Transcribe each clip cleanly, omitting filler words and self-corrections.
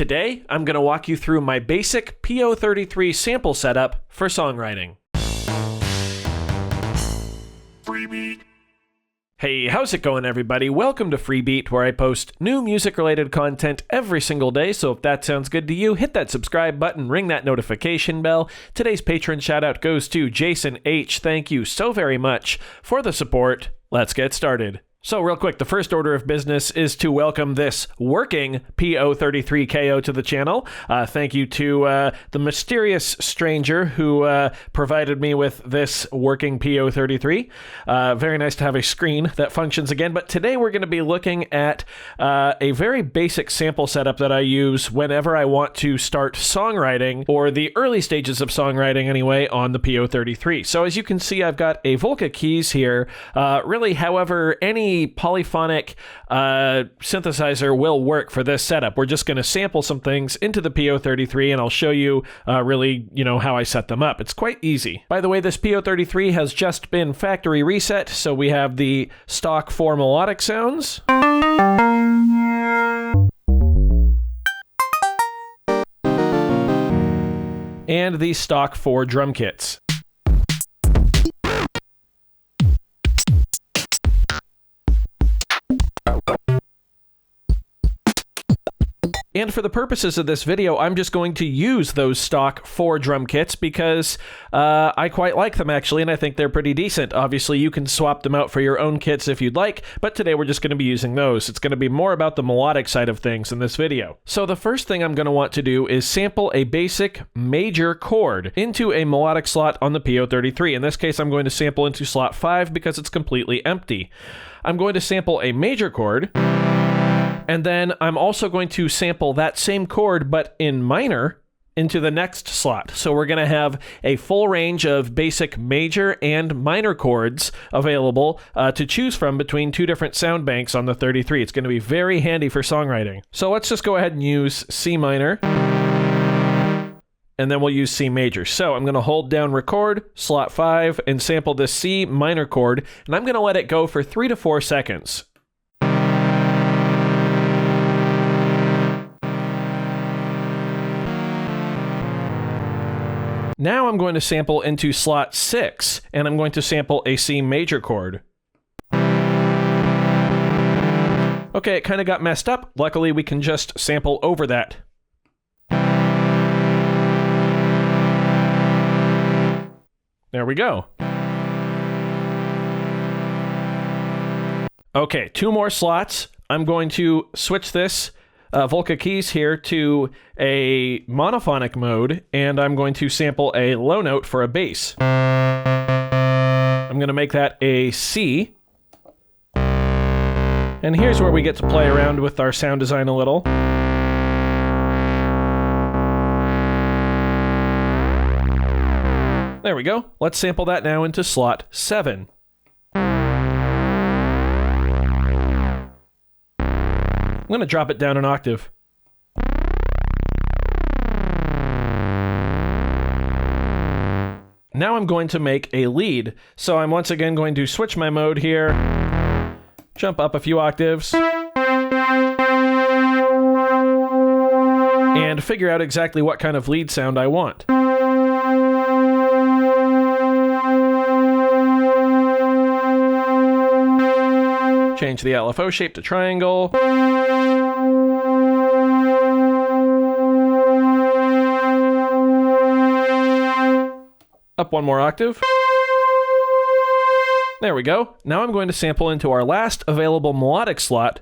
Today, I'm going to walk you through my basic PO33 sample setup for songwriting. Hey, how's it going, everybody? Welcome to Freebeat, where I post new music-related content every single day, so if that sounds good to you, hit that subscribe button, ring that notification bell. Today's patron shout-out goes to Jason H. Thank you so very much for the support. Let's get started. So real quick, the first order of business is to welcome this working PO33 KO to the channel. Thank you to the mysterious stranger who provided me with this working PO33. Very nice to have a screen that functions again, but today we're going to be looking at a very basic sample setup that I use whenever I want to start songwriting, or the early stages of songwriting anyway, on the PO33. So as you can see, I've got a Volca keys here. Really, however, any polyphonic synthesizer will work for this setup. We're just going to sample some things into the PO33, and I'll show you really, how I set them up. It's quite easy. By the way, this PO33 has just been factory reset, so we have the stock 4 melodic sounds. And the stock 4 drum kits. And for the purposes of this video, I'm just going to use those stock 4 drum kits because I quite like them, actually, and I think they're pretty decent. Obviously, you can swap them out for your own kits if you'd like, but today we're just going to be using those. It's going to be more about the melodic side of things in this video. So the first thing I'm going to want to do is sample a basic major chord into a melodic slot on the PO33. In this case, I'm going to sample into slot 5 because it's completely empty. I'm going to sample a major chord, and then I'm also going to sample that same chord, but in minor, into the next slot. So we're going to have a full range of basic major and minor chords available to choose from between two different sound banks on the 33. It's going to be very handy for songwriting. So let's just go ahead and use C minor, and then we'll use C major. So I'm going to hold down record, slot 5, and sample this C minor chord, and I'm going to let it go for 3 to 4 seconds. Now I'm going to sample into slot 6, and I'm going to sample a C major chord. Okay, it kind of got messed up. Luckily, we can just sample over that. There we go. Okay, 2 more slots. I'm going to switch this Volca keys here to a monophonic mode, and I'm going to sample a low note for a bass. I'm going to make that a C. And here's where we get to play around with our sound design a little. There we go. Let's sample that now into slot 7. I'm going to drop it down an octave. Now I'm going to make a lead. So I'm once again going to switch my mode here, jump up a few octaves, and figure out exactly what kind of lead sound I want. Change the LFO shape to triangle. Up 1 more octave. There we go. Now I'm going to sample into our last available melodic slot,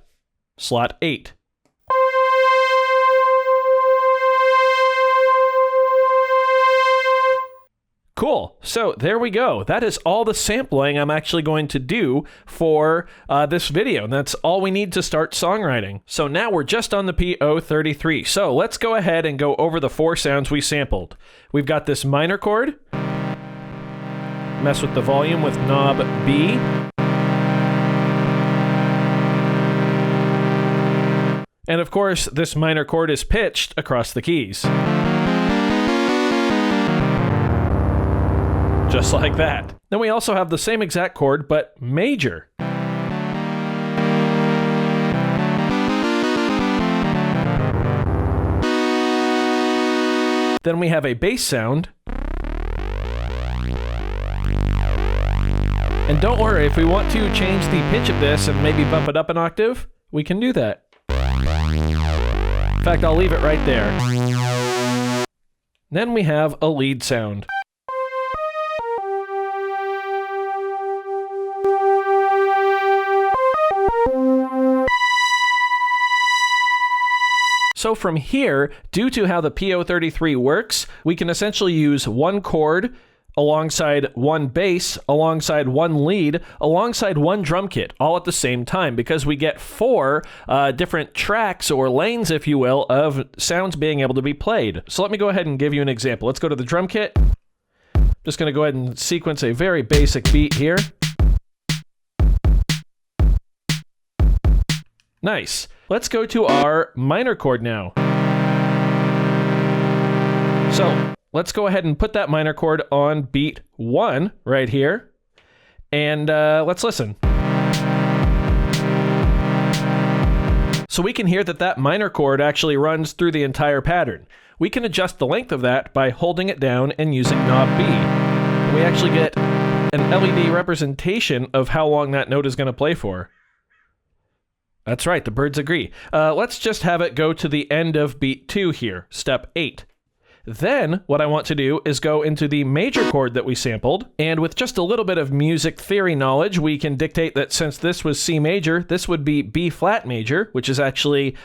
slot 8. Cool. So there we go. That is all the sampling I'm actually going to do for this video. And that's all we need to start songwriting. So now we're just on the PO33. So let's go ahead and go over the 4 sounds we sampled. We've got this minor chord. Mess with the volume with knob B. And of course, this minor chord is pitched across the keys. Just like that. Then we also have the same exact chord, but major. Then we have a bass sound. And don't worry, if we want to change the pitch of this and maybe bump it up an octave, we can do that. In fact, I'll leave it right there. Then we have a lead sound. So from here, due to how the PO33 works, we can essentially use one chord alongside one bass, alongside one lead, alongside one drum kit, all at the same time, because we get 4 different tracks or lanes, if you will, of sounds being able to be played. So let me go ahead and give you an example. Let's go to the drum kit. Just going to go ahead and sequence a very basic beat here. Nice. Let's go to our minor chord now. So let's go ahead and put that minor chord on beat 1 right here. And let's listen. So we can hear that that minor chord actually runs through the entire pattern. We can adjust the length of that by holding it down and using knob B. And we actually get an LED representation of how long that note is going to play for. That's right, the birds agree. Let's just have it go to the end of beat 2 here, step 8. Then what I want to do is go into the major chord that we sampled, and with just a little bit of music theory knowledge, we can dictate that since this was C major, this would be B flat major, which is actually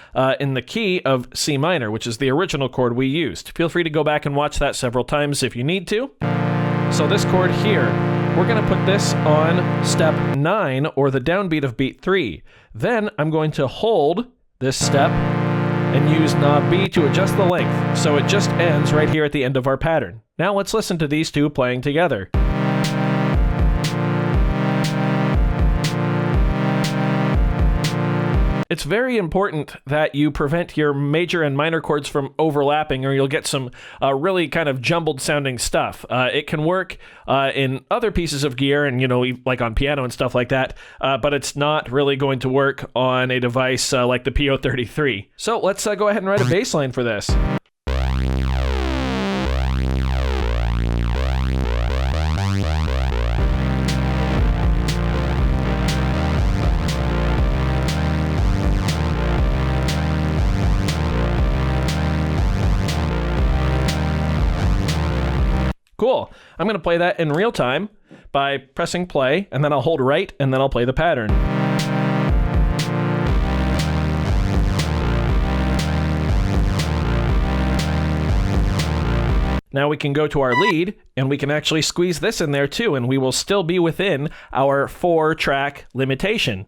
in the key of C minor, which is the original chord we used. Feel free to go back and watch that several times if you need to. So this chord here, we're going to put this on step 9, or the downbeat of beat 3. Then I'm going to hold this step and use knob B to adjust the length, so it just ends right here at the end of our pattern. Now let's listen to these two playing together. It's very important that you prevent your major and minor chords from overlapping, or you'll get some really kind of jumbled sounding stuff. It can work in other pieces of gear and, like on piano and stuff like that, but it's not really going to work on a device like the PO33. So let's go ahead and write a bass line for this. Cool. I'm going to play that in real time by pressing play, and then I'll hold right, and then I'll play the pattern. Now we can go to our lead, and we can actually squeeze this in there too, and we will still be within our 4-track limitation.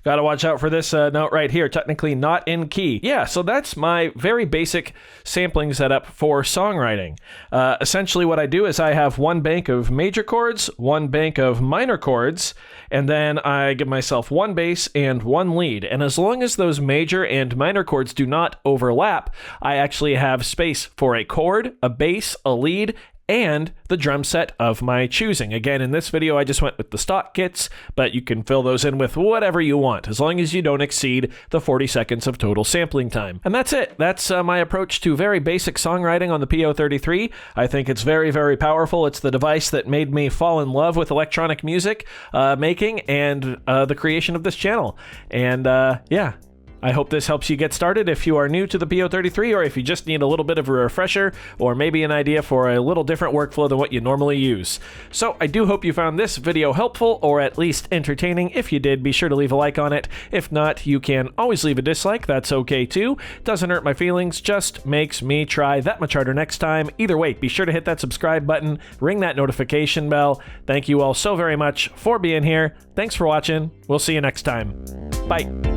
Gotta watch out for this note right here, technically not in key. Yeah, so that's my very basic sampling setup for songwriting. Essentially what I do is I have one bank of major chords, one bank of minor chords, and then I give myself one bass and one lead. And as long as those major and minor chords do not overlap, I actually have space for a chord, a bass, a lead, and the drum set of my choosing. Again, in this video, I just went with the stock kits, but you can fill those in with whatever you want, as long as you don't exceed the 40 seconds of total sampling time. And that's it. That's my approach to very basic songwriting on the PO33. I think it's very, very powerful. It's the device that made me fall in love with electronic music making and the creation of this channel. And yeah. I hope this helps you get started if you are new to the PO33, or if you just need a little bit of a refresher, or maybe an idea for a little different workflow than what you normally use. So I do hope you found this video helpful, or at least entertaining. If you did, be sure to leave a like on it. If not, you can always leave a dislike. That's okay too. Doesn't hurt my feelings, just makes me try that much harder next time. Either way, be sure to hit that subscribe button, ring that notification bell. Thank you all so very much for being here. Thanks for watching. We'll see you next time. Bye.